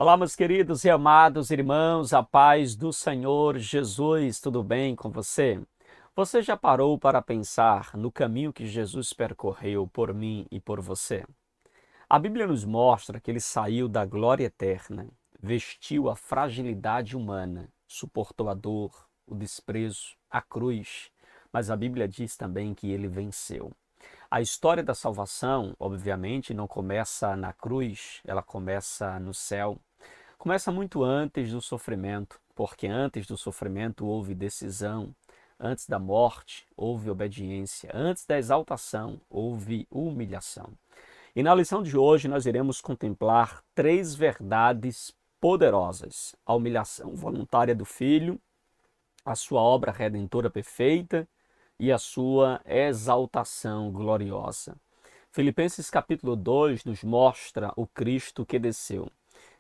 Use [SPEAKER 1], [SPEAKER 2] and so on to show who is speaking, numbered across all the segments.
[SPEAKER 1] Olá, meus queridos e amados irmãos, a paz do Senhor Jesus, tudo bem com você? Você já parou para pensar no caminho que Jesus percorreu por mim e por você? A Bíblia nos mostra que ele saiu da glória eterna, vestiu a fragilidade humana, suportou a dor, o desprezo, a cruz, mas a Bíblia diz também que ele venceu. A história da salvação, obviamente, não começa na cruz, ela começa no céu. Começa muito antes do sofrimento, porque antes do sofrimento houve decisão, antes da morte houve obediência, antes da exaltação houve humilhação. E na lição de hoje nós iremos contemplar três verdades poderosas: a humilhação voluntária do Filho, a sua obra redentora perfeita e a sua exaltação gloriosa. Filipenses capítulo 2 nos mostra o Cristo que desceu.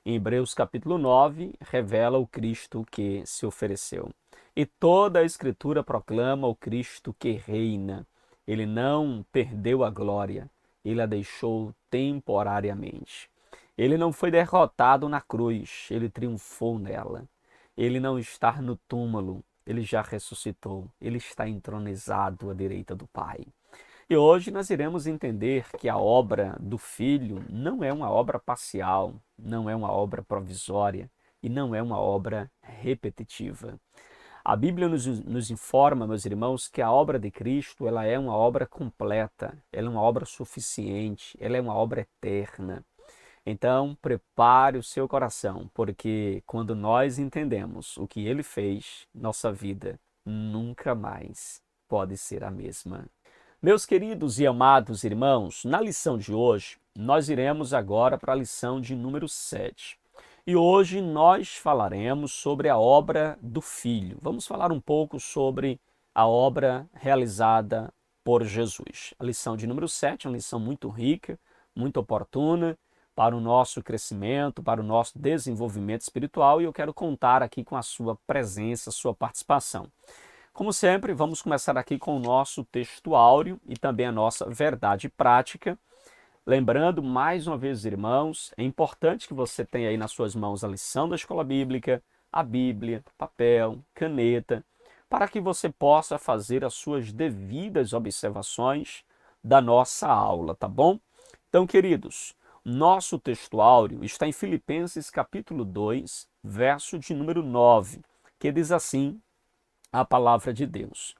[SPEAKER 1] Em Hebreus capítulo 9, revela o Cristo que se ofereceu. E toda a Escritura proclama o Cristo que reina. Ele não perdeu a glória, ele a deixou temporariamente. Ele não foi derrotado na cruz, ele triunfou nela. Ele não está no túmulo, ele já ressuscitou, ele está entronizado à direita do Pai. E hoje nós iremos entender que a obra do Filho não é uma obra parcial, não é uma obra provisória e não é uma obra repetitiva. A Bíblia nos informa, meus irmãos, que a obra de Cristo ela é uma obra completa, ela é uma obra suficiente, ela é uma obra eterna. Então, prepare o seu coração, porque quando nós entendemos o que ele fez, nossa vida nunca mais pode ser a mesma. Meus queridos e amados irmãos, na lição de hoje, nós iremos agora para a lição de número 7. E hoje nós falaremos sobre a obra do Filho. Vamos falar um pouco sobre a obra realizada por Jesus. A lição de número 7 é uma lição muito rica, muito oportuna para o nosso crescimento, para o nosso desenvolvimento espiritual, e eu quero contar aqui com a sua presença, sua participação. Como sempre, vamos começar aqui com o nosso texto áureo e também a nossa verdade prática. Lembrando, mais uma vez, irmãos, é importante que você tenha aí nas suas mãos a lição da escola bíblica, a Bíblia, papel, caneta, para que você possa fazer as suas devidas observações da nossa aula, tá bom? Então, queridos, nosso texto áureo está em Filipenses capítulo 2, verso de número 9, que diz assim: a palavra de Deus.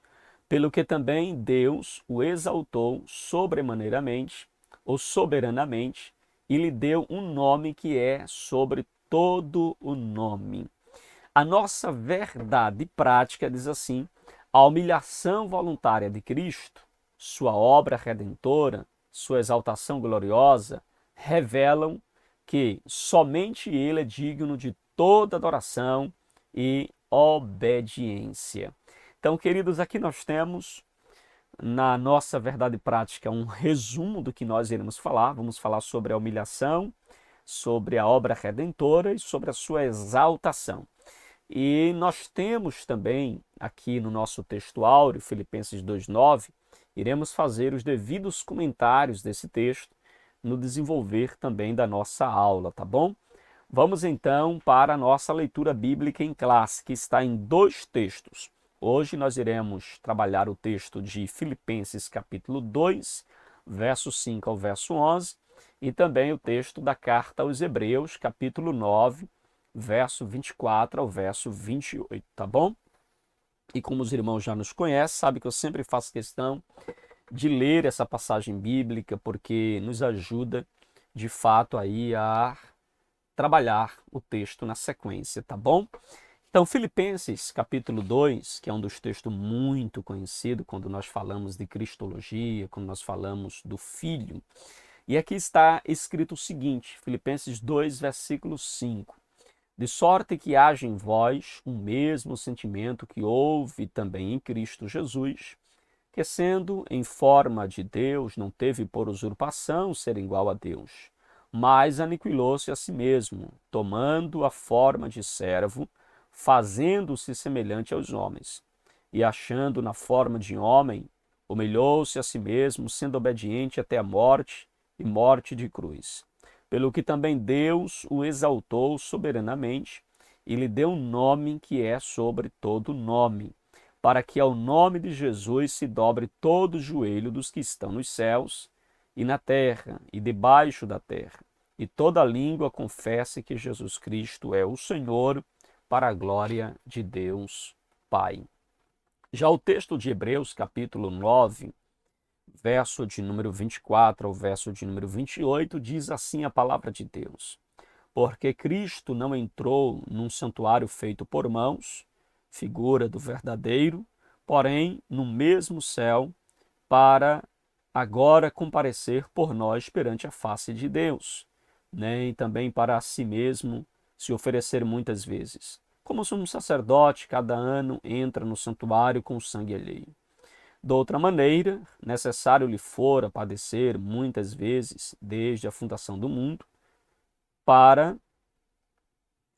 [SPEAKER 1] Pelo que também Deus o exaltou sobremaneiramente, ou soberanamente, e lhe deu um nome que é sobre todo o nome. A nossa verdade prática diz assim: a humilhação voluntária de Cristo, sua obra redentora, sua exaltação gloriosa, revelam que somente Ele é digno de toda adoração e obediência. Então, queridos, aqui nós temos na nossa verdade prática um resumo do que nós iremos falar. Vamos falar sobre a humilhação, sobre a obra redentora e sobre a sua exaltação. E nós temos também aqui no nosso texto áureo, Filipenses 2:9, iremos fazer os devidos comentários desse texto no desenvolver também da nossa aula, tá bom? Vamos então para a nossa leitura bíblica em classe, que está em dois textos. Hoje nós iremos trabalhar o texto de Filipenses capítulo 2, verso 5 ao verso 11, e também o texto da carta aos Hebreus, capítulo 9, verso 24 ao verso 28, tá bom? E como os irmãos já nos conhecem, sabe que eu sempre faço questão de ler essa passagem bíblica, porque nos ajuda de fato aí a trabalhar o texto na sequência, tá bom? Então, Filipenses capítulo 2, que é um dos textos muito conhecido quando nós falamos de cristologia, quando nós falamos do Filho. E aqui está escrito o seguinte, Filipenses 2, versículo 5. De sorte que haja em vós o mesmo sentimento que houve também em Cristo Jesus, que sendo em forma de Deus, não teve por usurpação ser igual a Deus, mas aniquilou-se a si mesmo, tomando a forma de servo, fazendo-se semelhante aos homens. E achando na forma de homem, humilhou-se a si mesmo, sendo obediente até a morte e morte de cruz. pelo que também Deus o exaltou soberanamente e lhe deu um nome que é sobre todo nome, para que ao nome de Jesus se dobre todo o joelho dos que estão nos céus e na terra e debaixo da terra, e toda língua confesse que Jesus Cristo é o Senhor, para a glória de Deus Pai. Já o texto de Hebreus, capítulo 9, verso de número 24 ao verso de número 28, diz assim a palavra de Deus: Porque Cristo não entrou num santuário feito por mãos, figura do verdadeiro, porém no mesmo céu, para agora comparecer por nós perante a face de Deus, nem também para a si mesmo se oferecer muitas vezes. Como sumo sacerdote, cada ano entra no santuário com sangue alheio. De outra maneira, necessário lhe fora padecer muitas vezes desde a fundação do mundo, para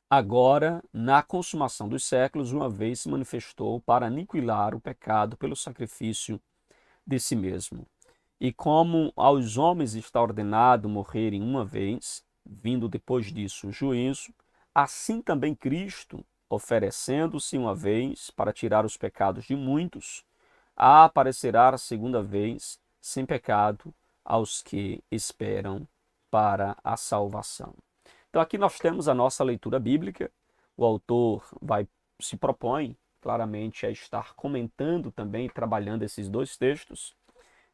[SPEAKER 1] agora, na consumação dos séculos, uma vez se manifestou para aniquilar o pecado pelo sacrifício de si mesmo. E como aos homens está ordenado morrerem uma vez, vindo depois disso o juízo, assim também Cristo, oferecendo-se uma vez para tirar os pecados de muitos, aparecerá a segunda vez sem pecado aos que esperam para a salvação. Então aqui nós temos a nossa leitura bíblica. O autor se propõe claramente a estar comentando também, trabalhando esses dois textos.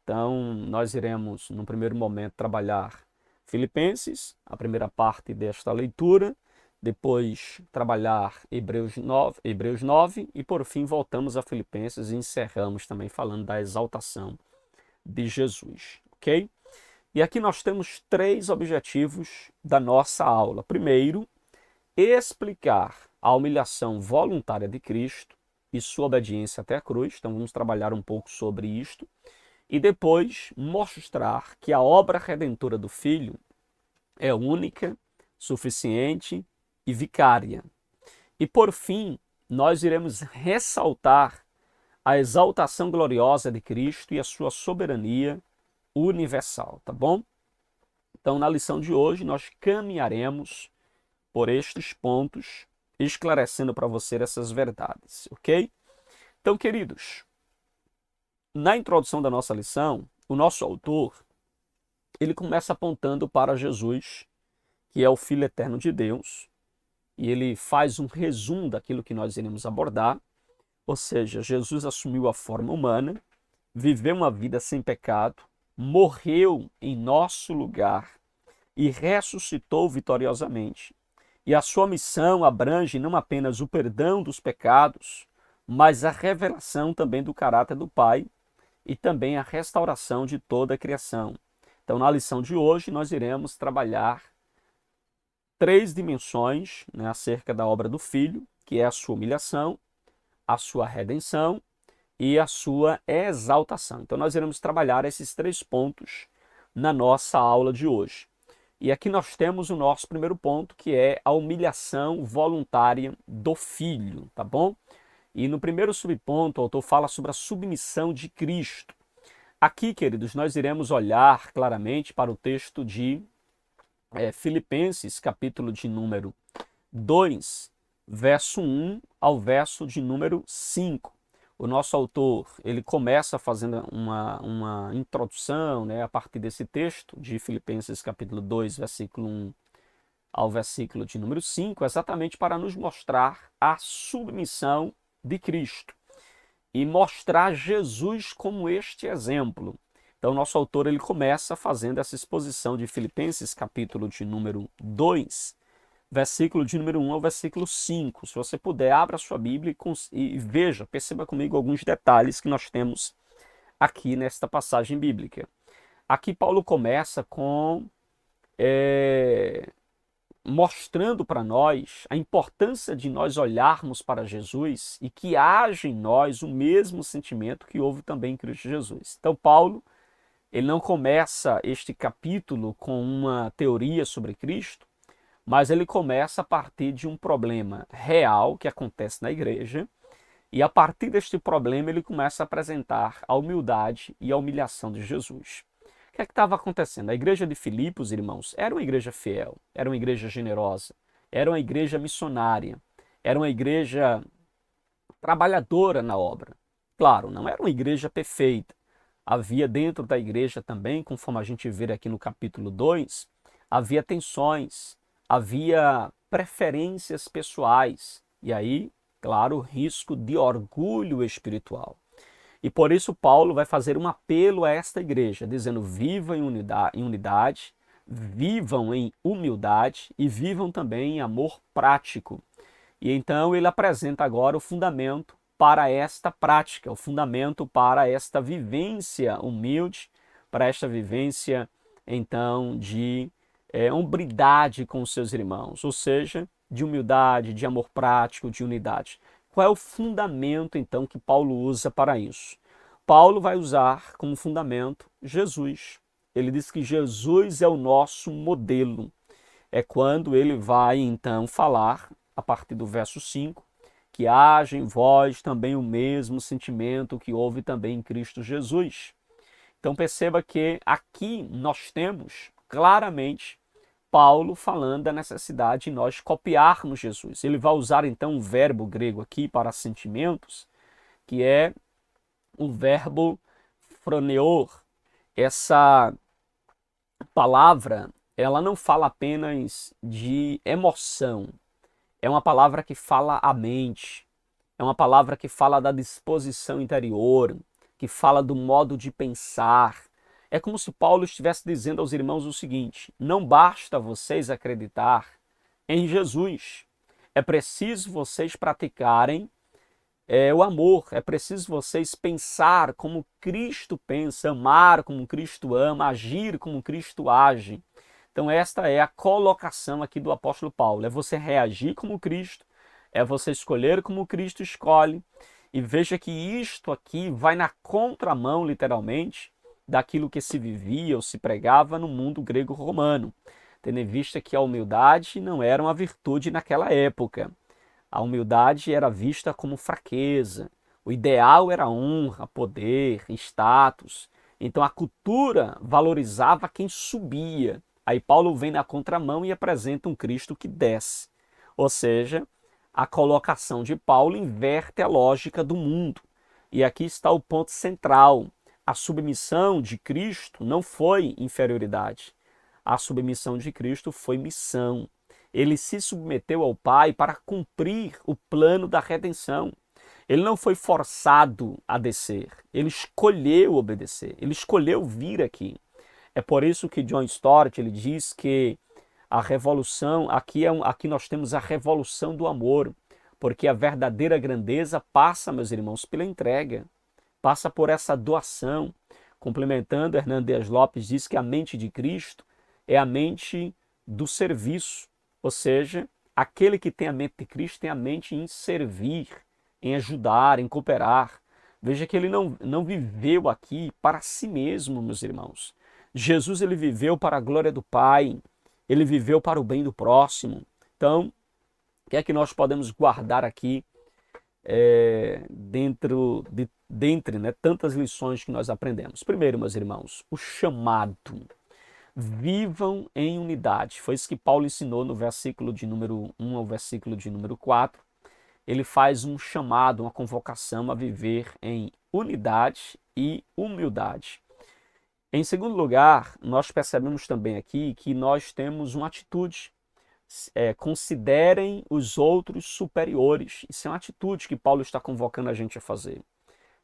[SPEAKER 1] Então nós iremos, no primeiro momento, trabalhar Filipenses, a primeira parte desta leitura, depois trabalhar Hebreus 9 e por fim voltamos a Filipenses e encerramos também falando da exaltação de Jesus, ok? E aqui nós temos três objetivos da nossa aula. Primeiro, explicar a humilhação voluntária de Cristo e sua obediência até a cruz. Então vamos trabalhar um pouco sobre isto. E depois mostrar que a obra redentora do Filho é única, suficiente e vicária. E por fim, nós iremos ressaltar a exaltação gloriosa de Cristo e a sua soberania universal, tá bom? Então, na lição de hoje, nós caminharemos por estes pontos, esclarecendo para você essas verdades, ok? Então, queridos, na introdução da nossa lição, o nosso autor, ele começa apontando para Jesus, que é o Filho eterno de Deus, e ele faz um resumo daquilo que nós iremos abordar, ou seja, Jesus assumiu a forma humana, viveu uma vida sem pecado, morreu em nosso lugar e ressuscitou vitoriosamente. E a sua missão abrange não apenas o perdão dos pecados, mas a revelação também do caráter do Pai e também a restauração de toda a criação. Então, na lição de hoje, nós iremos trabalhar três dimensões, né, acerca da obra do Filho, que é a sua humilhação, a sua redenção e a sua exaltação. Então nós iremos trabalhar esses três pontos na nossa aula de hoje. E aqui nós temos o nosso primeiro ponto, que é a humilhação voluntária do Filho, tá bom? E no primeiro subponto, o autor fala sobre a submissão de Cristo. Aqui, queridos, nós iremos olhar claramente para o texto de Filipenses, capítulo de número 2, verso 1 ao verso de número 5. O nosso autor, ele começa fazendo uma introdução, né, a partir desse texto de Filipenses capítulo 2, versículo 1 ao versículo de número 5, exatamente para nos mostrar a submissão de Cristo e mostrar Jesus como este exemplo. Então, nosso autor, ele começa fazendo essa exposição de Filipenses capítulo de número 2, versículo de número 1 ao versículo 5. Se você puder, abra a sua Bíblia e veja, perceba comigo alguns detalhes que nós temos aqui nesta passagem bíblica. Aqui Paulo começa com mostrando para nós a importância de nós olharmos para Jesus e que haja em nós o mesmo sentimento que houve também em Cristo Jesus. Então Paulo, ele não começa este capítulo com uma teoria sobre Cristo, mas ele começa a partir de um problema real que acontece na igreja, e a partir deste problema ele começa a apresentar a humildade e a humilhação de Jesus. que é que estava acontecendo? A igreja de Filipos, irmãos, era uma igreja fiel, era uma igreja generosa, era uma igreja missionária, era uma igreja trabalhadora na obra. Claro, não era uma igreja perfeita. Havia dentro da igreja também, conforme a gente vê aqui no capítulo 2, havia tensões, havia preferências pessoais. E aí, claro, risco de orgulho espiritual. E por isso Paulo vai fazer um apelo a esta igreja, dizendo: vivam em unidade, vivam em humildade e vivam também em amor prático. E então ele apresenta agora o fundamento para esta prática, o fundamento para esta vivência humilde, para esta vivência então de hombridade com os seus irmãos, ou seja, de humildade, de amor prático, de unidade. Qual é o fundamento então que Paulo usa para isso? Paulo vai usar como fundamento Jesus. Ele diz que Jesus é o nosso modelo. É quando ele vai então falar, a partir do verso 5, que haja em vós também o mesmo sentimento que houve também em Cristo Jesus. Então perceba que aqui nós temos claramente Paulo falando da necessidade de nós copiarmos Jesus. Ele vai usar então um verbo grego aqui para sentimentos, que é o verbo phroneor. Essa palavra, ela não fala apenas de emoção, é uma palavra que fala a mente, é uma palavra que fala da disposição interior, que fala do modo de pensar. É como se Paulo estivesse dizendo aos irmãos o seguinte: não basta vocês acreditar em Jesus, é preciso vocês praticarem o amor, é preciso vocês pensar como Cristo pensa, amar como Cristo ama, agir como Cristo age. Então esta é a colocação aqui do apóstolo Paulo, é você reagir como Cristo, é você escolher como Cristo escolhe, e veja que isto aqui vai na contramão, literalmente, daquilo que se vivia ou se pregava no mundo grego-romano, tendo em vista que a humildade não era uma virtude naquela época. A humildade era vista como fraqueza. O ideal era honra, poder, status. Então a cultura valorizava quem subia. Aí Paulo vem na contramão e apresenta um Cristo que desce. Ou seja, a colocação de Paulo inverte a lógica do mundo. E aqui está o ponto central. A submissão de Cristo não foi inferioridade. A submissão de Cristo foi missão. Ele se submeteu ao Pai para cumprir o plano da redenção. Ele não foi forçado a descer, ele escolheu obedecer, ele escolheu vir aqui. É por isso que John Stott ele diz que a revolução, aqui nós temos a revolução do amor, porque a verdadeira grandeza passa, meus irmãos, pela entrega, passa por essa doação. Complementando, Hernando Dias Lopes diz que a mente de Cristo é a mente do serviço. Ou seja, aquele que tem a mente de Cristo tem a mente em servir, em ajudar, em cooperar. Veja que ele não viveu aqui para si mesmo, meus irmãos. Jesus ele viveu para a glória do Pai, ele viveu para o bem do próximo. Então, o que é que nós podemos guardar aqui dentre tantas lições que nós aprendemos? Primeiro, meus irmãos, o chamado. Vivam em unidade. Foi isso que Paulo ensinou no versículo de número 1 ao versículo de número 4. Ele faz um chamado, uma convocação a viver em unidade e humildade. Em segundo lugar, nós percebemos também aqui que nós temos uma atitude. Considerem os outros superiores. Isso é uma atitude que Paulo está convocando a gente a fazer.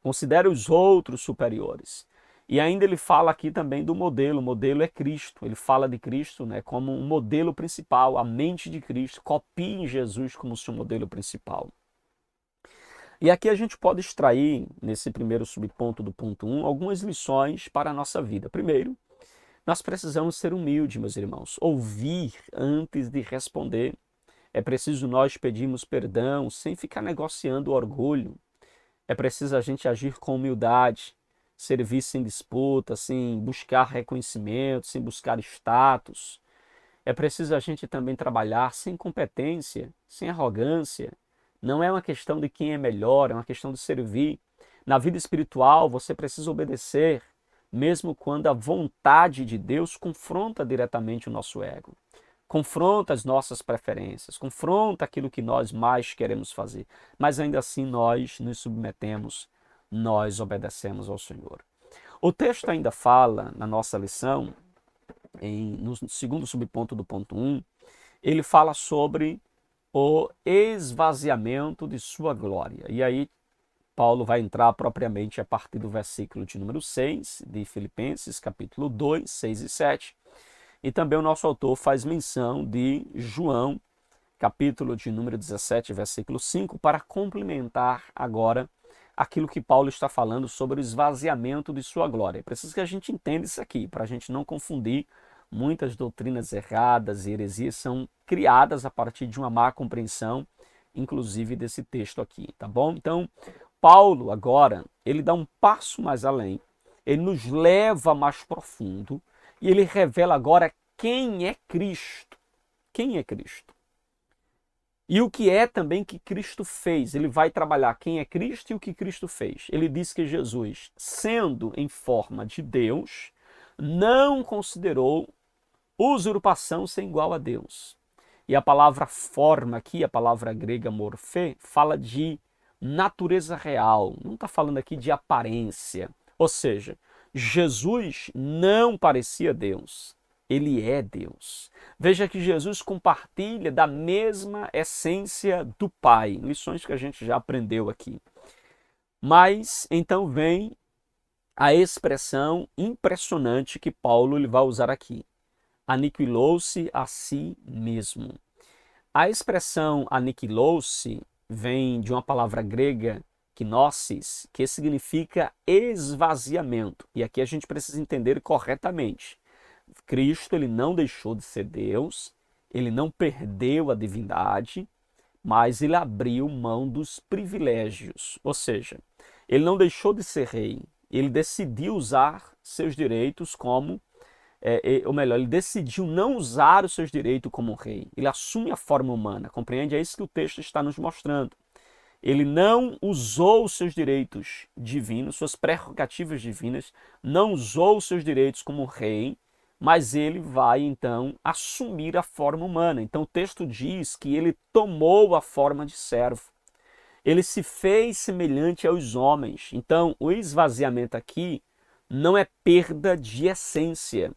[SPEAKER 1] Considere os outros superiores. E ainda ele fala aqui também do modelo. O modelo é Cristo. Ele fala de Cristo, né, como um modelo principal, a mente de Cristo. Copiem Jesus como seu modelo principal. E aqui a gente pode extrair, nesse primeiro subponto do ponto 1, algumas lições para a nossa vida. Primeiro, nós precisamos ser humildes, meus irmãos. Ouvir antes de responder. É preciso nós pedirmos perdão sem ficar negociando o orgulho. É preciso a gente agir com humildade, servir sem disputa, sem buscar reconhecimento, sem buscar status. É preciso a gente também trabalhar sem competência, sem arrogância. Não é uma questão de quem é melhor, é uma questão de servir. Na vida espiritual, você precisa obedecer, mesmo quando a vontade de Deus confronta diretamente o nosso ego, confronta as nossas preferências, confronta aquilo que nós mais queremos fazer, mas ainda assim nós nos submetemos, nós obedecemos ao Senhor. O texto ainda fala, na nossa lição, no segundo subponto do ponto 1, ele fala sobre o esvaziamento de sua glória. E aí Paulo vai entrar propriamente a partir do versículo de número 6 de Filipenses, capítulo 2, 6 e 7. E também o nosso autor faz menção de João, capítulo de número 17, versículo 5, para complementar agora aquilo que Paulo está falando sobre o esvaziamento de sua glória. É preciso que a gente entenda isso aqui, para a gente não confundir. Muitas doutrinas erradas e heresias são criadas a partir de uma má compreensão, inclusive desse texto aqui, tá bom? Então, Paulo agora, ele dá um passo mais além, ele nos leva mais profundo e ele revela agora quem é Cristo. Quem é Cristo? E o que é também que Cristo fez. Ele vai trabalhar quem é Cristo e o que Cristo fez. Ele diz que Jesus, sendo em forma de Deus, não considerou usurpação ser igual a Deus. E a palavra forma aqui, a palavra grega morfê, fala de natureza real. Não está falando aqui de aparência. Ou seja, Jesus não parecia Deus. Ele é Deus. Veja que Jesus compartilha da mesma essência do Pai. Lições que a gente já aprendeu aqui. Mas então vem a expressão impressionante que Paulo ele vai usar aqui. Aniquilou-se a si mesmo. A expressão aniquilou-se vem de uma palavra grega, knossis, que significa esvaziamento. E aqui a gente precisa entender corretamente. Cristo ele não deixou de ser Deus, ele não perdeu a divindade, mas ele abriu mão dos privilégios. Ou seja, ele não deixou de ser rei, ele decidiu usar seus direitos como ou melhor, ele decidiu não usar os seus direitos como rei. Ele assume a forma humana, compreende? É isso que o texto está nos mostrando. Ele não usou os seus direitos divinos, suas prerrogativas divinas, não usou os seus direitos como rei, mas ele vai então assumir a forma humana. Então o texto diz que ele tomou a forma de servo. Ele se fez semelhante aos homens. Então o esvaziamento aqui não é perda de essência,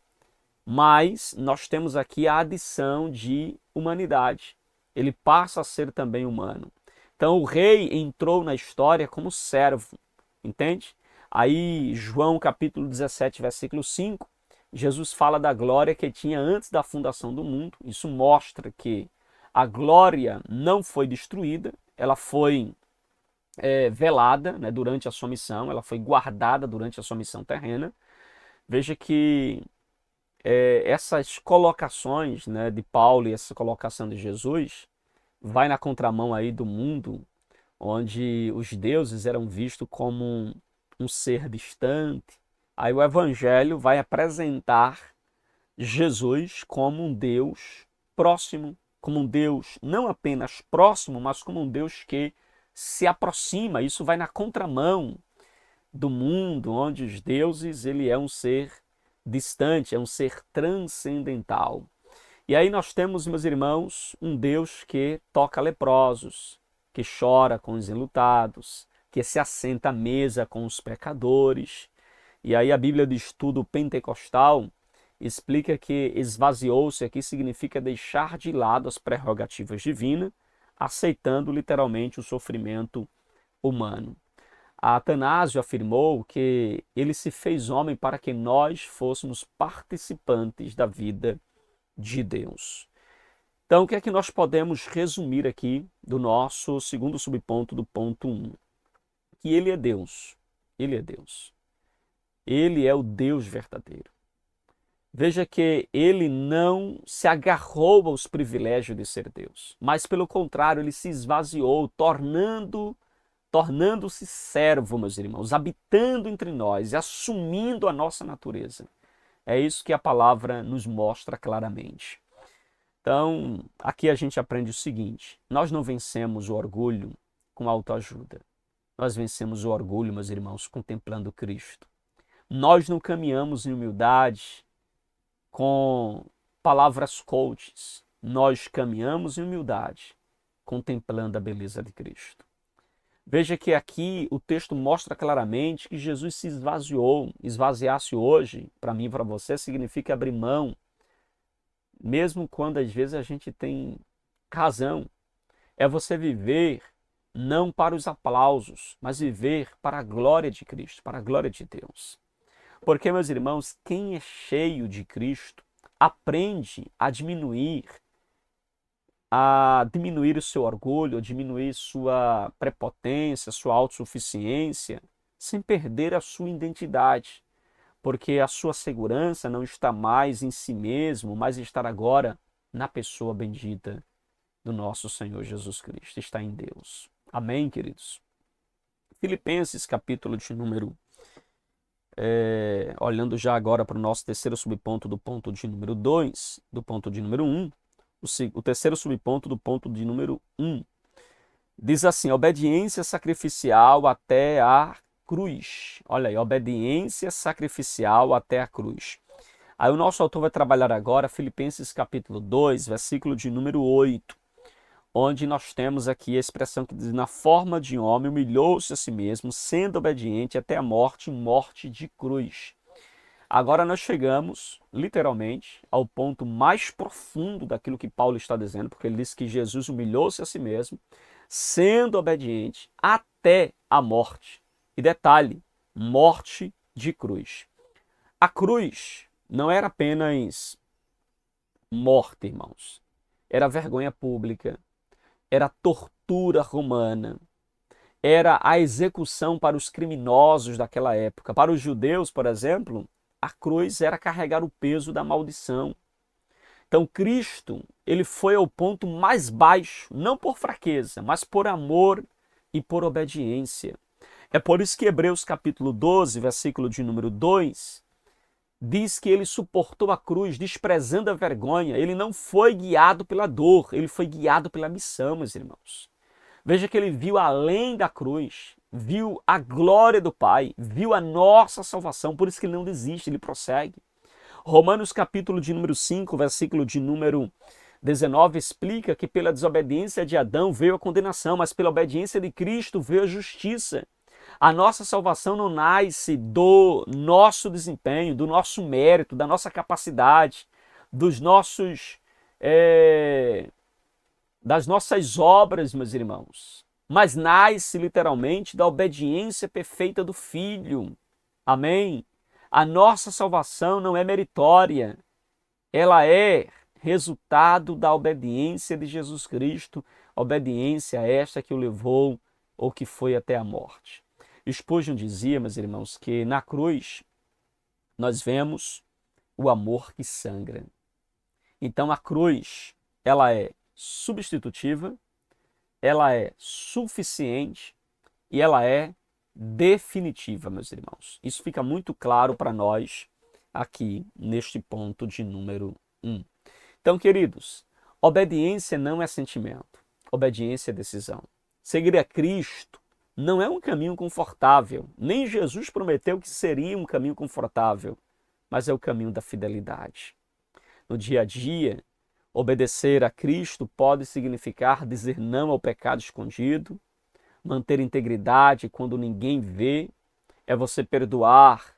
[SPEAKER 1] mas nós temos aqui a adição de humanidade. Ele passa a ser também humano. Então o rei entrou na história como servo, entende? Aí João capítulo 17, versículo 5, Jesus fala da glória que tinha antes da fundação do mundo. Isso mostra que a glória não foi destruída, ela foi velada, né, durante a sua missão, ela foi guardada durante a sua missão terrena. Veja que essas colocações, né, de Paulo e essa colocação de Jesus vai na contramão aí do mundo onde os deuses eram vistos como um ser distante. Aí o evangelho vai apresentar Jesus como um Deus próximo, como um Deus não apenas próximo, mas como um Deus que se aproxima. Isso vai na contramão do mundo onde os deuses ele é um ser distante, é um ser transcendental. E aí nós temos, meus irmãos, um Deus que toca leprosos, que chora com os enlutados, que se assenta à mesa com os pecadores. E aí a Bíblia de Estudo Pentecostal explica que esvaziou-se aqui significa deixar de lado as prerrogativas divinas, aceitando literalmente o sofrimento humano. Atanásio afirmou que ele se fez homem para que nós fôssemos participantes da vida de Deus. Então, o que é que nós podemos resumir aqui do nosso segundo subponto do ponto 1? Que ele é Deus. Ele é Deus. Ele é o Deus verdadeiro. Veja que ele não se agarrou aos privilégios de ser Deus, mas pelo contrário, ele se esvaziou, tornando-se servo, meus irmãos, habitando entre nós e assumindo a nossa natureza. É isso que a palavra nos mostra claramente. Então, aqui a gente aprende o seguinte: nós não vencemos o orgulho com autoajuda. Nós vencemos o orgulho, meus irmãos, contemplando Cristo. Nós não caminhamos em humildade com palavras coaches. Nós caminhamos em humildade, contemplando a beleza de Cristo. Veja que aqui o texto mostra claramente que Jesus se esvaziou. Esvaziar-se hoje, para mim e para você, significa abrir mão, mesmo quando às vezes a gente tem razão. É você viver não para os aplausos, mas viver para a glória de Cristo, para a glória de Deus. Porque, meus irmãos, quem é cheio de Cristo aprende a diminuir o seu orgulho, a diminuir sua prepotência, sua autossuficiência, sem perder a sua identidade. Porque a sua segurança não está mais em si mesmo, mas está agora na pessoa bendita do nosso Senhor Jesus Cristo, está em Deus. Amém, queridos? Filipenses, capítulo de número... olhando já agora para o nosso terceiro subponto do ponto de número 2, do ponto de número 1, o terceiro subponto do ponto de número 1, diz assim, obediência sacrificial até a cruz. Olha aí, obediência sacrificial até a cruz. Aí o nosso autor vai trabalhar agora Filipenses capítulo 2, versículo de número 8, onde nós temos aqui a expressão que diz, na forma de homem humilhou-se a si mesmo, sendo obediente até a morte, morte de cruz. Agora nós chegamos, literalmente, ao ponto mais profundo daquilo que Paulo está dizendo, porque ele diz que Jesus humilhou-se a si mesmo, sendo obediente até a morte. E detalhe, morte de cruz. A cruz não era apenas morte, irmãos. Era vergonha pública, era tortura romana, era a execução para os criminosos daquela época. Para os judeus, por exemplo, a cruz era carregar o peso da maldição. Então Cristo, ele foi ao ponto mais baixo, não por fraqueza, mas por amor e por obediência. É por isso que Hebreus capítulo 12, versículo de número 2, diz que ele suportou a cruz, desprezando a vergonha. Ele não foi guiado pela dor, ele foi guiado pela missão, meus irmãos. Veja que ele viu além da cruz, viu a glória do Pai, viu a nossa salvação, por isso que ele não desiste, ele prossegue. Romanos capítulo de número 5, versículo de número 19, explica que pela desobediência de Adão veio a condenação, mas pela obediência de Cristo veio a justiça. A nossa salvação não nasce do nosso desempenho, do nosso mérito, da nossa capacidade, das nossas obras, meus irmãos, mas nasce literalmente da obediência perfeita do Filho. Amém? A nossa salvação não é meritória, ela é resultado da obediência de Jesus Cristo, obediência esta que o levou ou que foi até a morte. Spurgeon dizia, meus irmãos, que na cruz nós vemos o amor que sangra. Então a cruz, ela é substitutiva, ela é suficiente e ela é definitiva, meus irmãos. Isso fica muito claro para nós aqui neste ponto de número 1. Então, queridos, obediência não é sentimento, obediência é decisão. Seguir a Cristo não é um caminho confortável, nem Jesus prometeu que seria um caminho confortável, mas é o caminho da fidelidade. No dia a dia, obedecer a Cristo pode significar dizer não ao pecado escondido, manter integridade quando ninguém vê, é você perdoar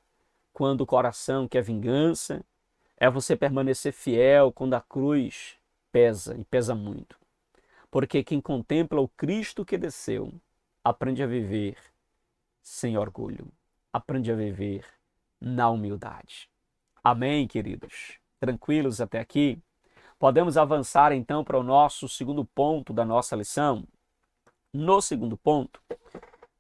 [SPEAKER 1] quando o coração quer vingança, é você permanecer fiel quando a cruz pesa e pesa muito. Porque quem contempla o Cristo que desceu, aprende a viver sem orgulho, aprende a viver na humildade. Amém, queridos? Tranquilos até aqui? Podemos avançar então para o nosso segundo ponto da nossa lição? No segundo ponto,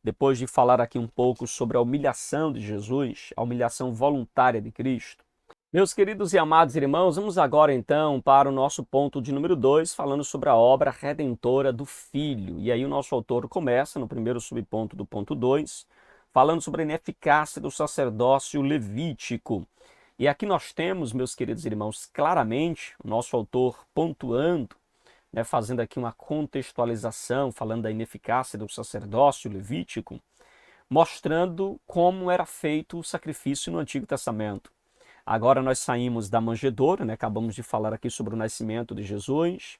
[SPEAKER 1] depois de falar aqui um pouco sobre a humilhação de Jesus, a humilhação voluntária de Cristo, meus queridos e amados irmãos, vamos agora então para o nosso ponto de número 2, falando sobre a obra redentora do Filho. E aí o nosso autor começa no primeiro subponto do ponto 2, falando sobre a ineficácia do sacerdócio levítico. E aqui nós temos, meus queridos irmãos, claramente o nosso autor pontuando, fazendo aqui uma contextualização, falando da ineficácia do sacerdócio levítico, mostrando como era feito o sacrifício no Antigo Testamento. Agora nós saímos da manjedoura, né? Acabamos de falar aqui sobre o nascimento de Jesus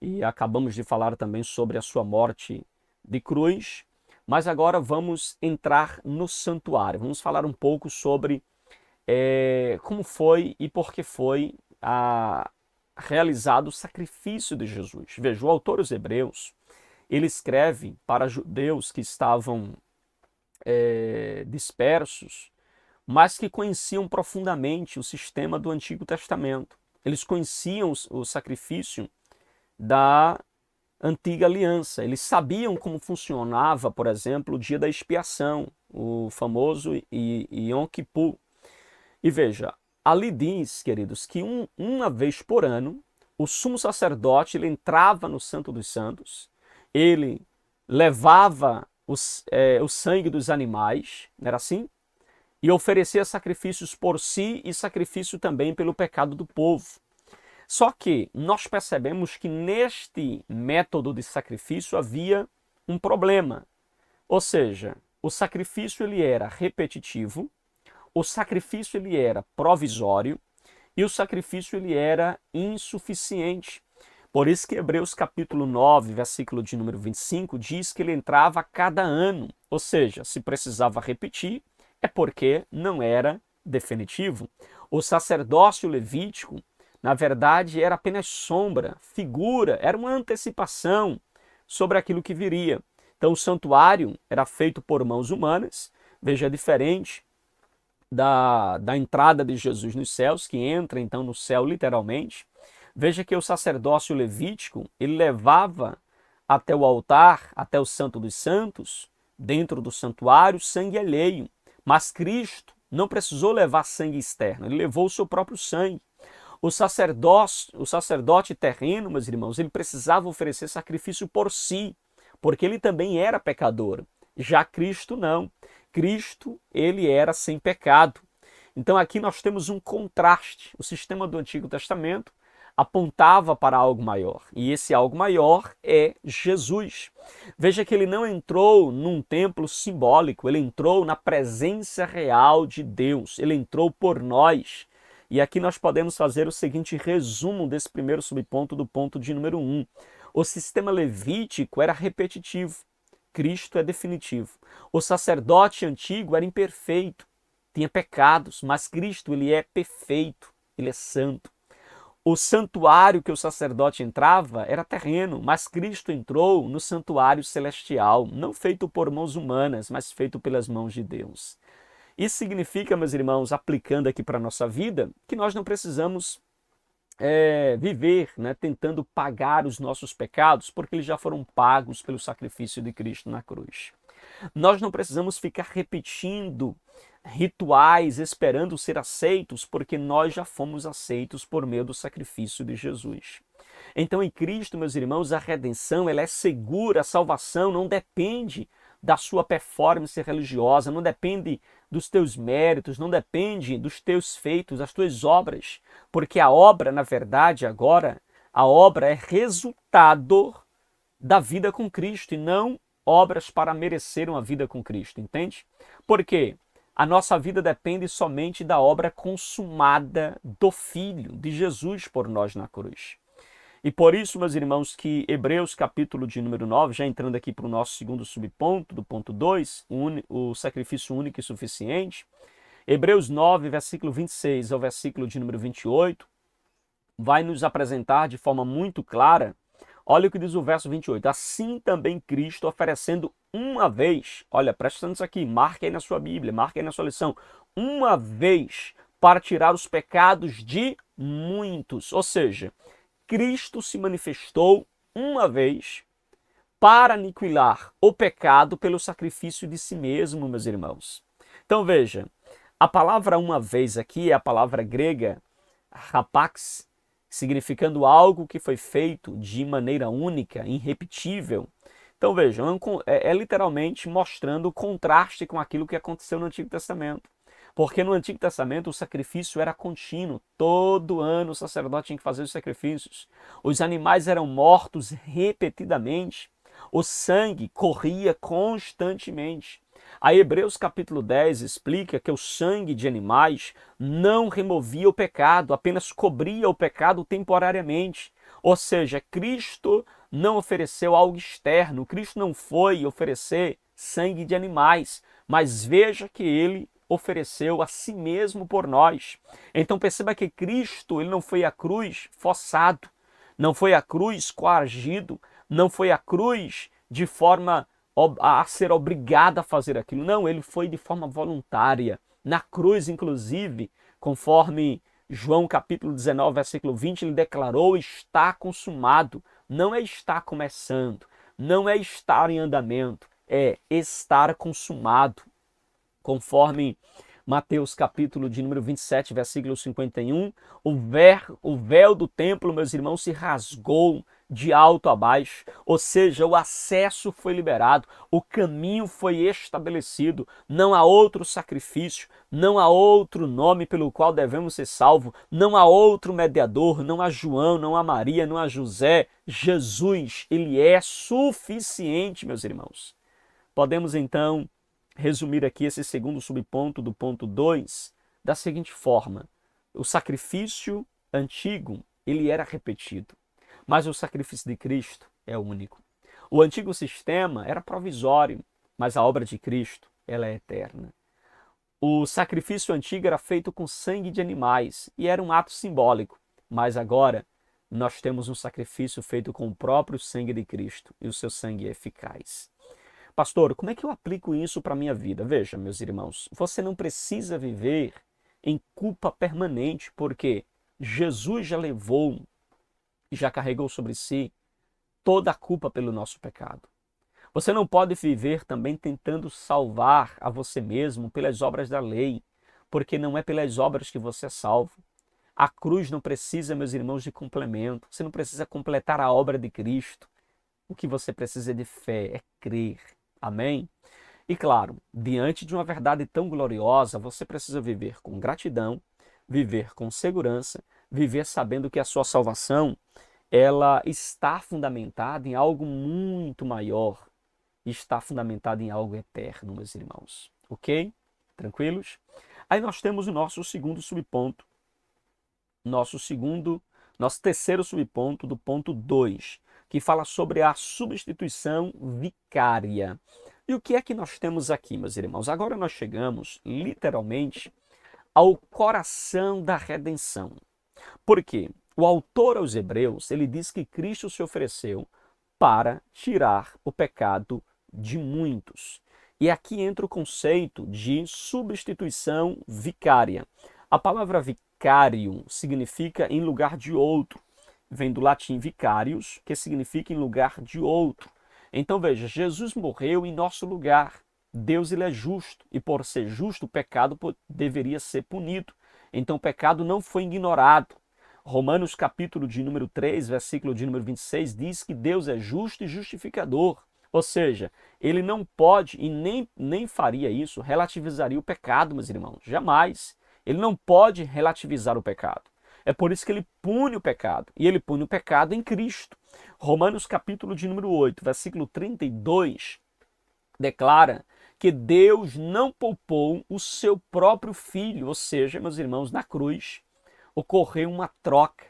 [SPEAKER 1] e acabamos de falar também sobre a sua morte de cruz, mas agora vamos entrar no santuário. Vamos falar um pouco sobre como foi e por que foi realizado o sacrifício de Jesus. Veja, o autor dos Hebreus, ele escreve para judeus que estavam dispersos, mas que conheciam profundamente o sistema do Antigo Testamento. Eles conheciam o sacrifício da antiga aliança. Eles sabiam como funcionava, por exemplo, o dia da expiação, o famoso Yom Kippur. E veja, ali diz, queridos, que uma vez por ano, o sumo sacerdote ele entrava no Santo dos Santos, ele levava o sangue dos animais, não era assim? E oferecia sacrifícios por si e sacrifício também pelo pecado do povo. Só que nós percebemos que neste método de sacrifício havia um problema. Ou seja, o sacrifício ele era repetitivo, o sacrifício ele era provisório e o sacrifício ele era insuficiente. Por isso que Hebreus capítulo 9, versículo de número 25, diz que ele entrava a cada ano. Ou seja, se precisava repetir, é porque não era definitivo. O sacerdócio levítico, na verdade, era apenas sombra, figura, era uma antecipação sobre aquilo que viria. Então o santuário era feito por mãos humanas, veja, diferente da entrada de Jesus nos céus, que entra então no céu literalmente. Veja que o sacerdócio levítico, ele levava até o altar, até o Santo dos Santos, dentro do santuário, sangue alheio. Mas Cristo não precisou levar sangue externo, ele levou o seu próprio sangue. O sacerdote terreno, meus irmãos, ele precisava oferecer sacrifício por si, porque ele também era pecador. Já Cristo não. Cristo, ele era sem pecado. Então aqui nós temos um contraste. O sistema do Antigo Testamento apontava para algo maior, e esse algo maior é Jesus. Veja que ele não entrou num templo simbólico, ele entrou na presença real de Deus, ele entrou por nós. E aqui nós podemos fazer o seguinte resumo desse primeiro subponto do ponto de número 1. O sistema levítico era repetitivo, Cristo é definitivo. O sacerdote antigo era imperfeito, tinha pecados, mas Cristo ele é perfeito, ele é santo. O santuário que o sacerdote entrava era terreno, mas Cristo entrou no santuário celestial, não feito por mãos humanas, mas feito pelas mãos de Deus. Isso significa, meus irmãos, aplicando aqui para a nossa vida, que nós não precisamos viver, né, tentando pagar os nossos pecados, porque eles já foram pagos pelo sacrifício de Cristo na cruz. Nós não precisamos ficar repetindo rituais esperando ser aceitos, porque nós já fomos aceitos por meio do sacrifício de Jesus. Então, em Cristo, meus irmãos, a redenção ela é segura, a salvação não depende da sua performance religiosa, não depende dos teus méritos, não depende dos teus feitos, das tuas obras, porque a obra, na verdade, agora, a obra é resultado da vida com Cristo e não obras para merecer uma vida com Cristo, entende? Por quê? A nossa vida depende somente da obra consumada do Filho, de Jesus por nós na cruz. E por isso, meus irmãos, que Hebreus capítulo de número 9, já entrando aqui para o nosso segundo subponto, do ponto 2, o sacrifício único e suficiente, Hebreus 9, versículo 26 ao versículo de número 28, vai nos apresentar de forma muito clara. Olha o que diz o verso 28. Assim também Cristo oferecendo uma vez, olha, presta atenção nisso aqui, marque aí na sua Bíblia, marque aí na sua lição, uma vez para tirar os pecados de muitos. Ou seja, Cristo se manifestou uma vez para aniquilar o pecado pelo sacrifício de si mesmo, meus irmãos. Então veja, a palavra uma vez aqui é a palavra grega rapax, significando algo que foi feito de maneira única, irrepetível. Então vejam, é literalmente mostrando o contraste com aquilo que aconteceu no Antigo Testamento. Porque no Antigo Testamento o sacrifício era contínuo, todo ano o sacerdote tinha que fazer os sacrifícios. Os animais eram mortos repetidamente, o sangue corria constantemente. A Hebreus capítulo 10 explica que o sangue de animais não removia o pecado, apenas cobria o pecado temporariamente. Ou seja, Cristo não ofereceu algo externo, Cristo não foi oferecer sangue de animais, mas veja que ele ofereceu a si mesmo por nós. Então perceba que Cristo, ele não foi à cruz forçado, não foi à cruz coagido, não foi à cruz de forma a ser obrigado a fazer aquilo. Não, ele foi de forma voluntária. Na cruz, inclusive, conforme João capítulo 19, versículo 20, ele declarou: está consumado. Não é estar começando, não é estar em andamento, é estar consumado. Conforme Mateus capítulo de número 27, versículo 51, o véu do templo, meus irmãos, se rasgou de alto a baixo, ou seja, o acesso foi liberado, o caminho foi estabelecido, não há outro sacrifício, não há outro nome pelo qual devemos ser salvos, não há outro mediador, não há João, não há Maria, não há José, Jesus, ele é suficiente, meus irmãos. Podemos então resumir aqui esse segundo subponto do ponto 2 da seguinte forma: o sacrifício antigo, ele era repetido, mas o sacrifício de Cristo é único. O antigo sistema era provisório, mas a obra de Cristo, ela é eterna. O sacrifício antigo era feito com sangue de animais e era um ato simbólico, mas agora nós temos um sacrifício feito com o próprio sangue de Cristo e o seu sangue é eficaz. Pastor, como é que eu aplico isso para a minha vida? Veja, meus irmãos, você não precisa viver em culpa permanente, porque Jesus já levou e já carregou sobre si toda a culpa pelo nosso pecado. Você não pode viver também tentando salvar a você mesmo pelas obras da lei, porque não é pelas obras que você é salvo. A cruz não precisa, meus irmãos, de complemento. Você não precisa completar a obra de Cristo. O que você precisa é de fé, é crer. Amém? E claro, diante de uma verdade tão gloriosa, você precisa viver com gratidão, viver com segurança, viver sabendo que a sua salvação, ela está fundamentada em algo muito maior, está fundamentada em algo eterno, meus irmãos. Ok? Tranquilos? Aí nós temos o nosso segundo subponto, nosso terceiro subponto do ponto 2, que fala sobre a substituição vicária. E o que é que nós temos aqui, meus irmãos? Agora nós chegamos, literalmente, ao coração da redenção. Por quê? O autor aos Hebreus, ele diz que Cristo se ofereceu para tirar o pecado de muitos. E aqui entra o conceito de substituição vicária. A palavra vicarium significa em lugar de outro. Vem do latim vicarius, que significa em lugar de outro. Então veja, Jesus morreu em nosso lugar. Deus, ele é justo, e por ser justo, o pecado deveria ser punido. Então o pecado não foi ignorado. Romanos capítulo de número 3, versículo de número 26, diz que Deus é justo e justificador. Ou seja, ele não pode e nem faria isso, relativizaria o pecado, meus irmãos. Jamais. Ele não pode relativizar o pecado. É por isso que ele pune o pecado. E ele pune o pecado em Cristo. Romanos capítulo de número 8, versículo 32, declara que Deus não poupou o seu próprio filho. Ou seja, meus irmãos, na cruz ocorreu uma troca.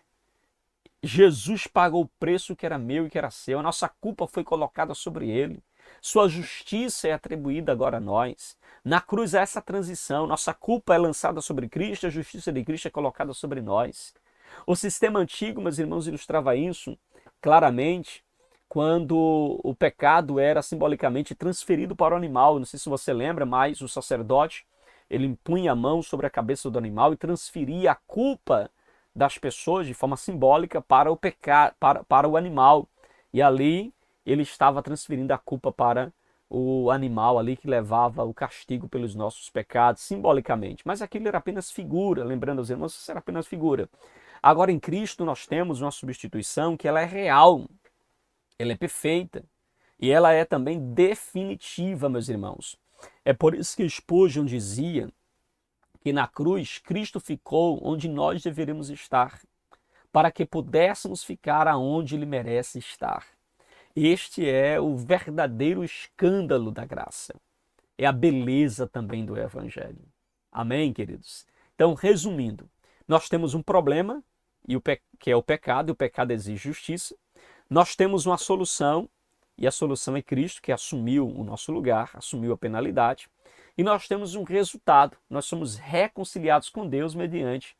[SPEAKER 1] Jesus pagou o preço que era meu e que era seu. A nossa culpa foi colocada sobre ele. Sua justiça é atribuída agora a nós. Na cruz há essa transição. Nossa culpa é lançada sobre Cristo, a justiça de Cristo é colocada sobre nós. O sistema antigo, meus irmãos, ilustrava isso claramente quando o pecado era simbolicamente transferido para o animal. Não sei se você lembra, mas o sacerdote, ele impunha a mão sobre a cabeça do animal e transferia a culpa das pessoas de forma simbólica para o pecado, para o animal. E ali ele estava transferindo a culpa para o animal ali que levava o castigo pelos nossos pecados, simbolicamente. Mas aquilo era apenas figura, lembrando aos irmãos, isso era apenas figura. Agora em Cristo nós temos uma substituição que ela é real, ela é perfeita e ela é também definitiva, meus irmãos. É por isso que Spurgeon dizia que na cruz Cristo ficou onde nós deveríamos estar, para que pudéssemos ficar aonde Ele merece estar. Este é o verdadeiro escândalo da graça. é a beleza também do Evangelho. Amém, queridos? Então, resumindo, nós temos um problema, que é o pecado, e o pecado exige justiça. Nós temos uma solução, e a solução é Cristo, que assumiu o nosso lugar, assumiu a penalidade. E nós temos um resultado, nós somos reconciliados com Deus mediante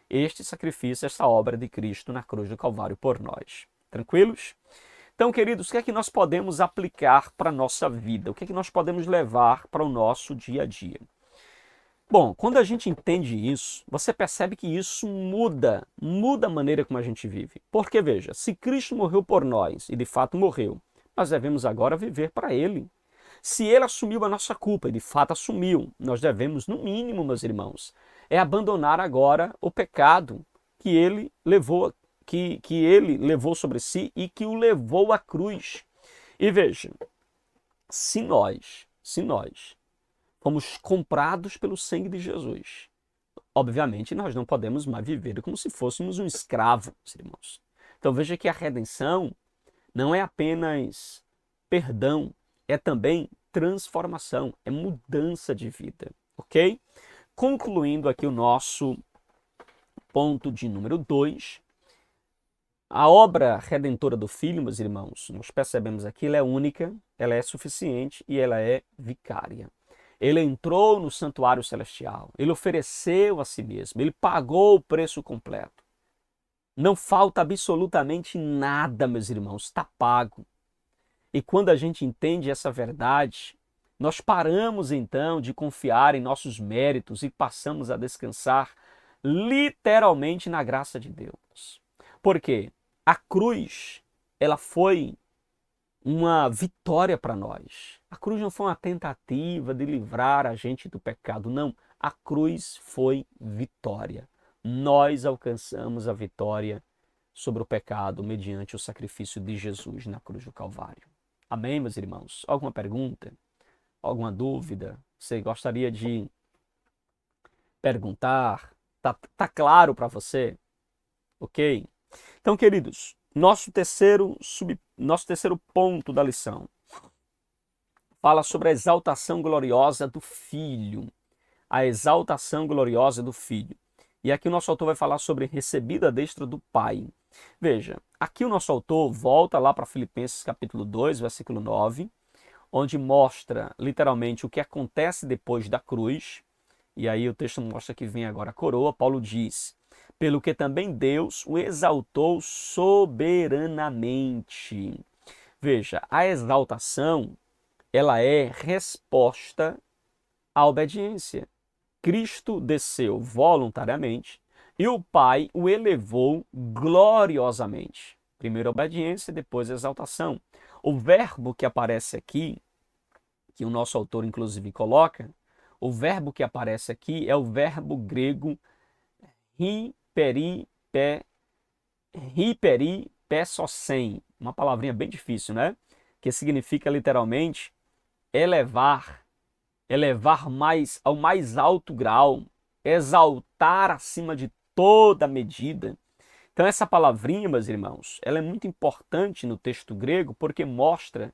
[SPEAKER 1] este sacrifício, esta obra de Cristo na cruz do Calvário por nós. Tranquilos? Então, queridos, o que é que nós podemos aplicar para a nossa vida? O que é que nós podemos levar para o nosso dia a dia? Bom, quando a gente entende isso, você percebe que isso muda a maneira como a gente vive. Porque, veja, se Cristo morreu por nós, e de fato morreu, nós devemos agora viver para Ele. Se Ele assumiu a nossa culpa, e de fato assumiu, nós devemos, no mínimo, meus irmãos, é abandonar agora o pecado que Ele levou, que Ele levou sobre si e que o levou à cruz. E veja, se nós fomos comprados pelo sangue de Jesus, obviamente nós não podemos mais viver como se fôssemos um escravo, irmãos. Então veja que a redenção não é apenas perdão, é também transformação, é mudança de vida, ok? Concluindo aqui o nosso ponto de número 2, a obra redentora do Filho, meus irmãos, nós percebemos aqui, ela é única, ela é suficiente e ela é vicária. Ele entrou no santuário celestial, ele ofereceu a si mesmo, ele pagou o preço completo. Não falta absolutamente nada, meus irmãos, está pago. E quando a gente entende essa verdade, nós paramos então de confiar em nossos méritos e passamos a descansar literalmente na graça de Deus. Por quê? A cruz, ela foi uma vitória para nós. A cruz não foi uma tentativa de livrar a gente do pecado, não. A cruz foi vitória. Nós alcançamos a vitória sobre o pecado mediante o sacrifício de Jesus na cruz do Calvário. Amém, meus irmãos? Alguma pergunta? Alguma dúvida? Você gostaria de perguntar? Tá claro para você? Ok? Então, queridos, nosso terceiro ponto da lição fala sobre a exaltação gloriosa do Filho. A exaltação gloriosa do Filho. E aqui o nosso autor vai falar sobre recebido à destra do Pai. Veja, aqui o nosso autor volta lá para Filipenses capítulo 2, versículo 9, onde mostra literalmente o que acontece depois da cruz. E aí o texto mostra que vem agora a coroa. Paulo diz: pelo que também Deus o exaltou soberanamente. Veja, a exaltação, ela é resposta à obediência. Cristo desceu voluntariamente e o Pai o elevou gloriosamente. Primeiro a obediência, depois a exaltação. O verbo que aparece aqui, que o nosso autor inclusive coloca, o verbo que aparece aqui é o verbo grego hyperipessosen, uma palavrinha bem difícil, né? Que significa literalmente elevar mais ao mais alto grau, exaltar acima de toda medida. Então essa palavrinha, meus irmãos, ela é muito importante no texto grego porque mostra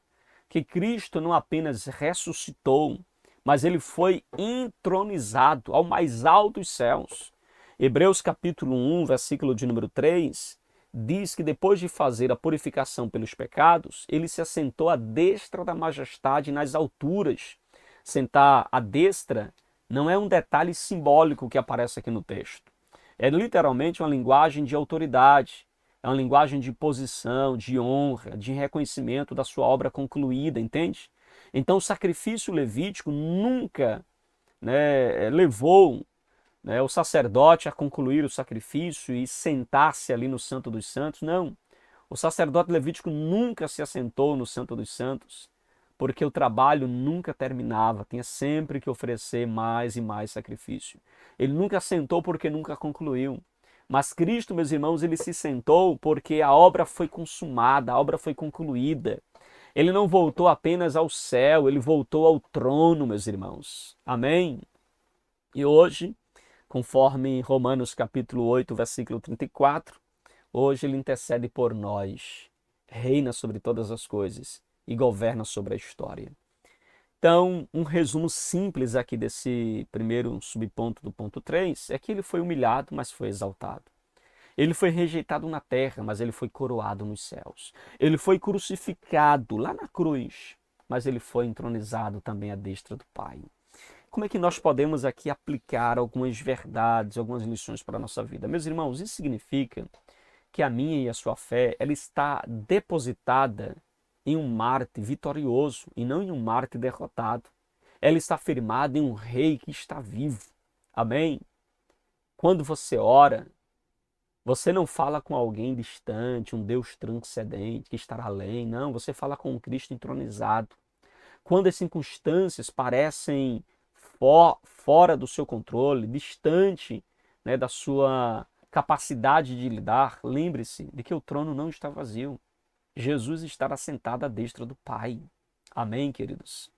[SPEAKER 1] que Cristo não apenas ressuscitou, mas ele foi entronizado ao mais altos céus. Hebreus capítulo 1, versículo de número 3, diz que depois de fazer a purificação pelos pecados, ele se assentou à destra da majestade nas alturas. Sentar à destra não é um detalhe simbólico que aparece aqui no texto. É literalmente uma linguagem de autoridade, é uma linguagem de posição, de honra, de reconhecimento da sua obra concluída, entende? Então o sacrifício levítico nunca, levou, o sacerdote a concluir o sacrifício e sentar-se ali no Santo dos Santos, não. O sacerdote levítico nunca se assentou no Santo dos Santos, porque o trabalho nunca terminava, tinha sempre que oferecer mais e mais sacrifício. Ele nunca sentou porque nunca concluiu. Mas Cristo, meus irmãos, ele se sentou porque a obra foi consumada, a obra foi concluída. Ele não voltou apenas ao céu, ele voltou ao trono, meus irmãos. Amém? E hoje, conforme Romanos capítulo 8, versículo 34, hoje ele intercede por nós, reina sobre todas as coisas e governa sobre a história. Então, um resumo simples aqui desse primeiro subponto do ponto 3 é que ele foi humilhado, mas foi exaltado. Ele foi rejeitado na terra, mas ele foi coroado nos céus. Ele foi crucificado lá na cruz, mas ele foi entronizado também à destra do Pai. Como é que nós podemos aqui aplicar algumas verdades, algumas lições para a nossa vida? Meus irmãos, isso significa que a minha e a sua fé, ela está depositada em um Marte vitorioso e não em um Marte derrotado. Ela está firmada em um rei que está vivo. Amém? Quando você ora, você não fala com alguém distante, um Deus transcendente que estará além. Não, você fala com um Cristo entronizado. Quando as circunstâncias parecem fora do seu controle, distante, né, da sua capacidade de lidar, lembre-se de que o trono não está vazio. Jesus estará sentado à destra do Pai. Amém, queridos?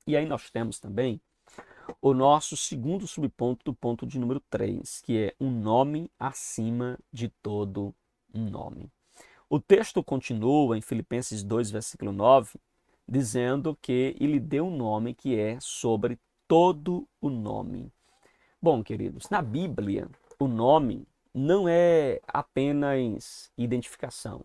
[SPEAKER 1] E aí nós temos também o nosso segundo subponto do ponto de número 3, que é um nome acima de todo um nome. O texto continua em Filipenses 2, versículo 9, dizendo que ele deu um nome que é sobre todo o nome. Bom, queridos, na Bíblia, o nome não é apenas identificação.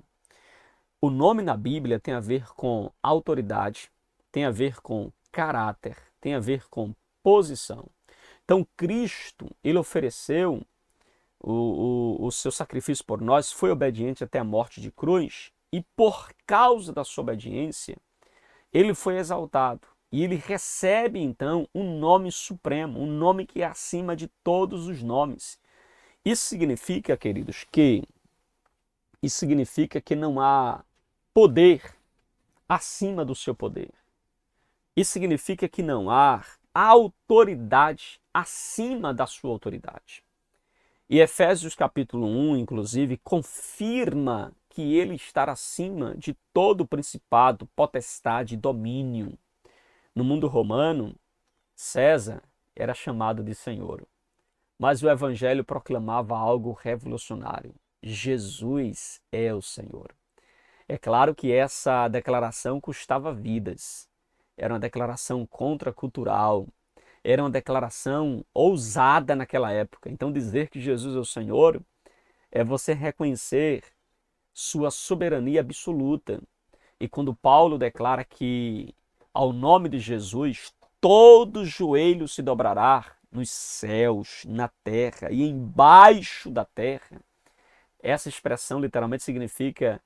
[SPEAKER 1] O nome na Bíblia tem a ver com autoridade, tem a ver com caráter, tem a ver com posição. Então, Cristo, ele ofereceu o seu sacrifício por nós, foi obediente até a morte de cruz, e por causa da sua obediência, ele foi exaltado. E ele recebe, então, um nome supremo, um nome que é acima de todos os nomes. Isso significa, queridos, que não há poder acima do seu poder. Isso significa que não há autoridade acima da sua autoridade. E Efésios capítulo 1, inclusive, confirma que ele está acima de todo principado, potestade e domínio. No mundo romano, César era chamado de Senhor, mas o evangelho proclamava algo revolucionário. Jesus é o Senhor. É claro que essa declaração custava vidas. Era uma declaração contracultural. Era uma declaração ousada naquela época. Então, dizer que Jesus é o Senhor é você reconhecer sua soberania absoluta. E quando Paulo declara que ao nome de Jesus todo joelho se dobrará nos céus, na terra e embaixo da terra, essa expressão literalmente significa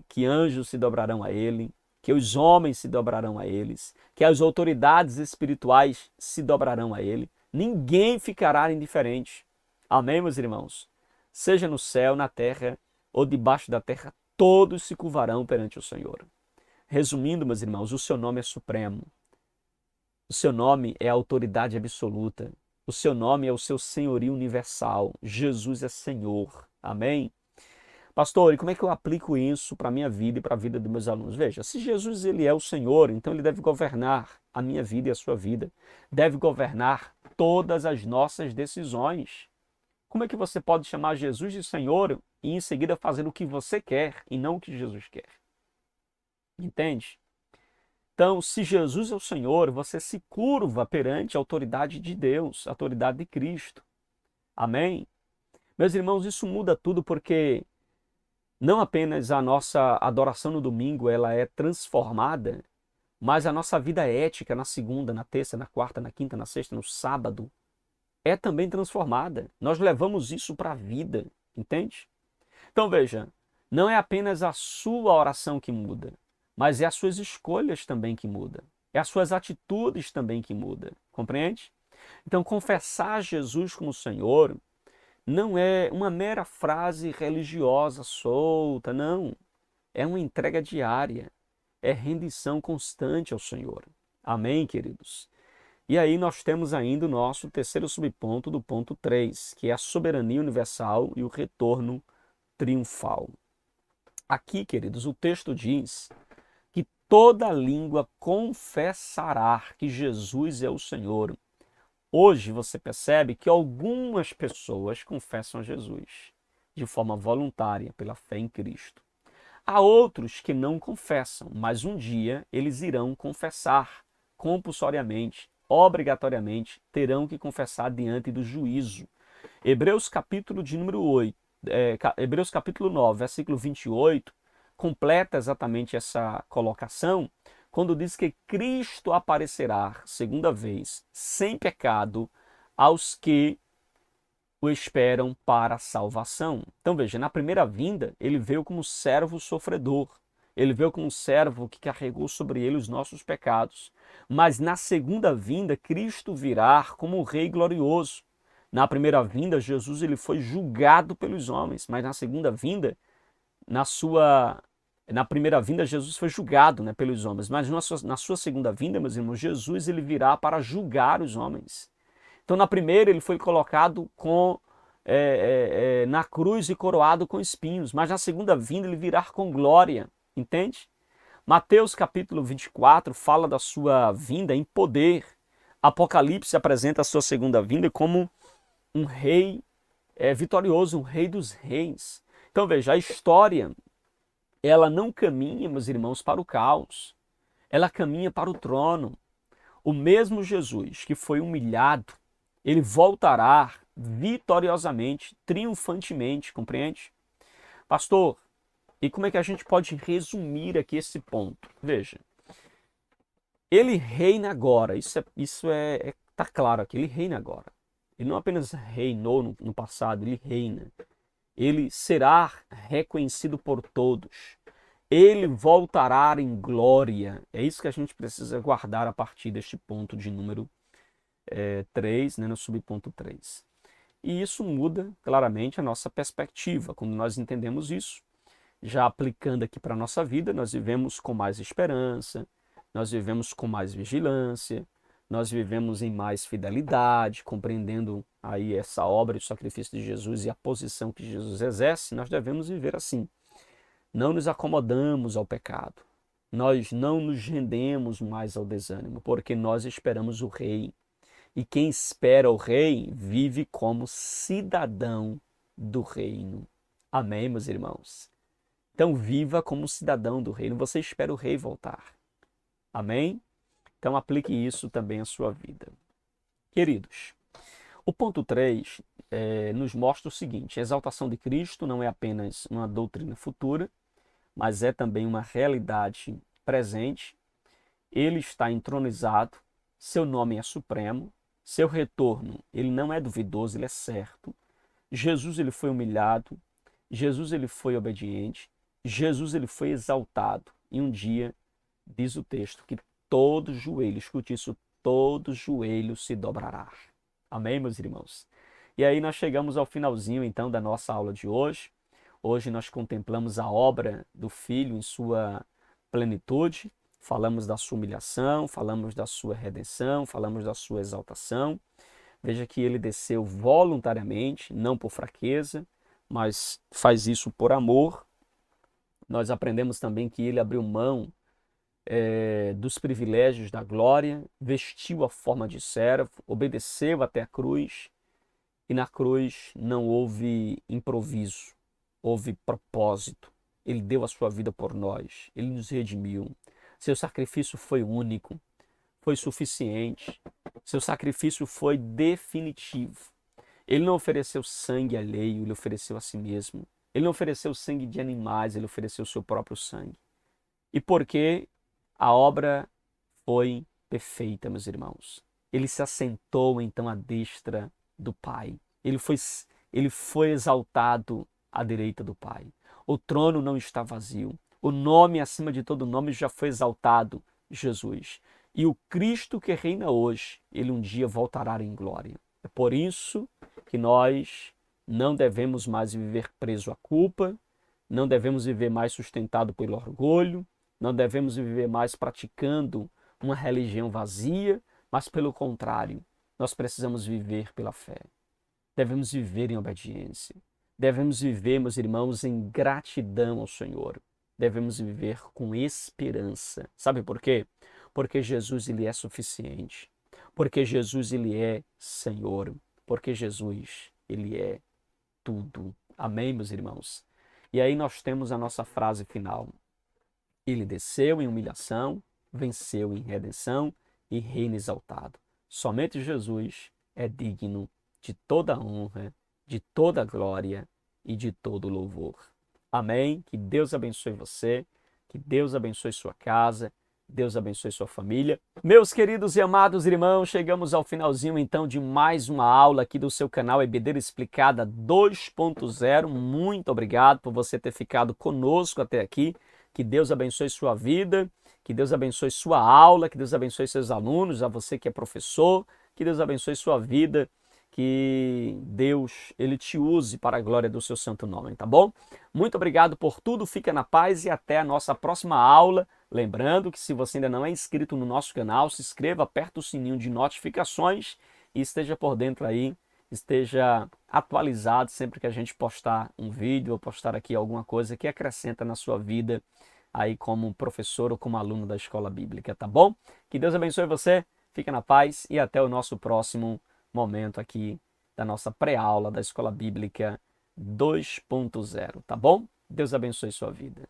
[SPEAKER 1] que anjos se dobrarão a ele, que os homens se dobrarão a eles, que as autoridades espirituais se dobrarão a ele. Ninguém ficará indiferente. Amém, meus irmãos? Seja no céu, na terra ou debaixo da terra, todos se curvarão perante o Senhor. Resumindo, meus irmãos, o seu nome é supremo. O seu nome é a autoridade absoluta. O seu nome é o seu senhorio universal. Jesus é Senhor. Amém? Pastor, e como é que eu aplico isso para a minha vida e para a vida dos meus alunos? Veja, se Jesus ele é o Senhor, então ele deve governar a minha vida e a sua vida. Deve governar todas as nossas decisões. Como é que você pode chamar Jesus de Senhor e em seguida fazer o que você quer e não o que Jesus quer? Entende? Então, se Jesus é o Senhor, você se curva perante a autoridade de Deus, a autoridade de Cristo. Amém? Meus irmãos, isso muda tudo porque não apenas a nossa adoração no domingo ela é transformada, mas a nossa vida ética na segunda, na terça, na quarta, na quinta, na sexta, no sábado é também transformada. Nós levamos isso para a vida, entende? Então veja, não é apenas a sua oração que muda, mas é as suas escolhas também que mudam. É as suas atitudes também que mudam, compreende? Então confessar Jesus como Senhor não é uma mera frase religiosa solta, não. É uma entrega diária, é rendição constante ao Senhor. Amém, queridos? E aí nós temos ainda o nosso terceiro subponto do ponto 3, que é a soberania universal e o retorno triunfal. Aqui, queridos, o texto diz que toda língua confessará que Jesus é o Senhor. Hoje você percebe que algumas pessoas confessam a Jesus de forma voluntária, pela fé em Cristo. Há outros que não confessam, mas um dia eles irão confessar compulsoriamente, obrigatoriamente, terão que confessar diante do juízo. Hebreus capítulo de número 8, Hebreus capítulo 9, versículo 28, completa exatamente essa colocação, quando diz que Cristo aparecerá segunda vez, sem pecado, aos que o esperam para a salvação. Então veja, na primeira vinda, ele veio como servo sofredor. Ele veio como um servo que carregou sobre ele os nossos pecados. Mas na segunda vinda, Cristo virá como um rei glorioso. Na primeira vinda, Jesus ele foi julgado pelos homens, mas na segunda vinda, na primeira vinda, Jesus foi julgado, né, pelos homens, mas na sua segunda vinda, meus irmãos, Jesus ele virá para julgar os homens. Então, na primeira, ele foi colocado na cruz e coroado com espinhos, mas na segunda vinda ele virá com glória, entende? Mateus capítulo 24 fala da sua vinda em poder. Apocalipse apresenta a sua segunda vinda como um rei vitorioso, um rei dos reis. Então veja, a história, ela não caminha, meus irmãos, para o caos. Ela caminha para o trono. O mesmo Jesus que foi humilhado, ele voltará vitoriosamente, triunfantemente, compreende? Pastor, e como é que a gente pode resumir aqui esse ponto? Veja, ele reina agora, tá claro aqui, ele reina agora. Ele não apenas reinou no passado, ele reina. Ele será reconhecido por todos. Ele voltará em glória. É isso que a gente precisa guardar a partir deste ponto de número 3, né, no subponto 3. E isso muda claramente a nossa perspectiva. Quando nós entendemos isso, já aplicando aqui para a nossa vida, nós vivemos com mais esperança, nós vivemos com mais vigilância, nós vivemos em mais fidelidade, compreendendo aí essa obra e o sacrifício de Jesus e a posição que Jesus exerce, nós devemos viver assim. Não nos acomodamos ao pecado, nós não nos rendemos mais ao desânimo, porque nós esperamos o Rei. E quem espera o Rei vive como cidadão do reino. Amém, meus irmãos? Então viva como cidadão do reino. Você espera o Rei voltar. Amém? Então aplique isso também à sua vida. Queridos, o ponto 3 nos mostra o seguinte: a exaltação de Cristo não é apenas uma doutrina futura, mas é também uma realidade presente. Ele está entronizado, seu nome é supremo, seu retorno ele não é duvidoso, ele é certo. Jesus ele foi humilhado, Jesus ele foi obediente, Jesus ele foi exaltado. E um dia, diz o texto, que todo joelho, escute isso, todo joelho se dobrará. Amém, meus irmãos? E aí nós chegamos ao finalzinho então da nossa aula de hoje. Hoje nós contemplamos a obra do Filho em sua plenitude. Falamos da sua humilhação, falamos da sua redenção, falamos da sua exaltação. Veja que ele desceu voluntariamente, não por fraqueza, mas faz isso por amor. Nós aprendemos também que ele abriu mão dos privilégios da glória, vestiu a forma de servo, obedeceu até a cruz, e na cruz não houve improviso, houve propósito. Ele deu a sua vida por nós, ele nos redimiu. Seu sacrifício foi único, foi suficiente. Seu sacrifício foi definitivo. Ele não ofereceu sangue alheio, ele ofereceu a si mesmo. Ele não ofereceu sangue de animais, ele ofereceu o seu próprio sangue. E porque a obra foi perfeita, meus irmãos. Ele se assentou então à destra do Pai. Ele foi exaltado à direita do Pai. O trono não está vazio. O nome acima de todo nome já foi exaltado, Jesus. E o Cristo que reina hoje, ele um dia voltará em glória. É por isso que nós não devemos mais viver preso à culpa, não devemos viver mais sustentado pelo orgulho, não devemos viver mais praticando uma religião vazia, mas pelo contrário, nós precisamos viver pela fé. Devemos viver em obediência. Devemos viver, meus irmãos, em gratidão ao Senhor. Devemos viver com esperança. Sabe por quê? Porque Jesus ele é suficiente. Porque Jesus ele é Senhor. Porque Jesus ele é tudo. Amém, meus irmãos? E aí nós temos a nossa frase final. Ele desceu em humilhação, venceu em redenção e reina exaltado. Somente Jesus é digno de toda honra, de toda glória e de todo louvor. Amém? Que Deus abençoe você, que Deus abençoe sua casa, Deus abençoe sua família. Meus queridos e amados irmãos, chegamos ao finalzinho então de mais uma aula aqui do seu canal EBD Explicada 2.0. Muito obrigado por você ter ficado conosco até aqui. Que Deus abençoe sua vida, que Deus abençoe sua aula, que Deus abençoe seus alunos, a você que é professor, que Deus abençoe sua vida, que Deus ele te use para a glória do seu santo nome, tá bom? Muito obrigado por tudo, fica na paz e até a nossa próxima aula. Lembrando que se você ainda não é inscrito no nosso canal, se inscreva, aperta o sininho de notificações e esteja por dentro aí, esteja atualizado sempre que a gente postar um vídeo ou postar aqui alguma coisa que acrescenta na sua vida aí como professor ou como aluno da escola bíblica, tá bom? Que Deus abençoe você, fica na paz e até o nosso próximo momento aqui da nossa pré-aula da Escola Bíblica 2.0, tá bom? Deus abençoe sua vida.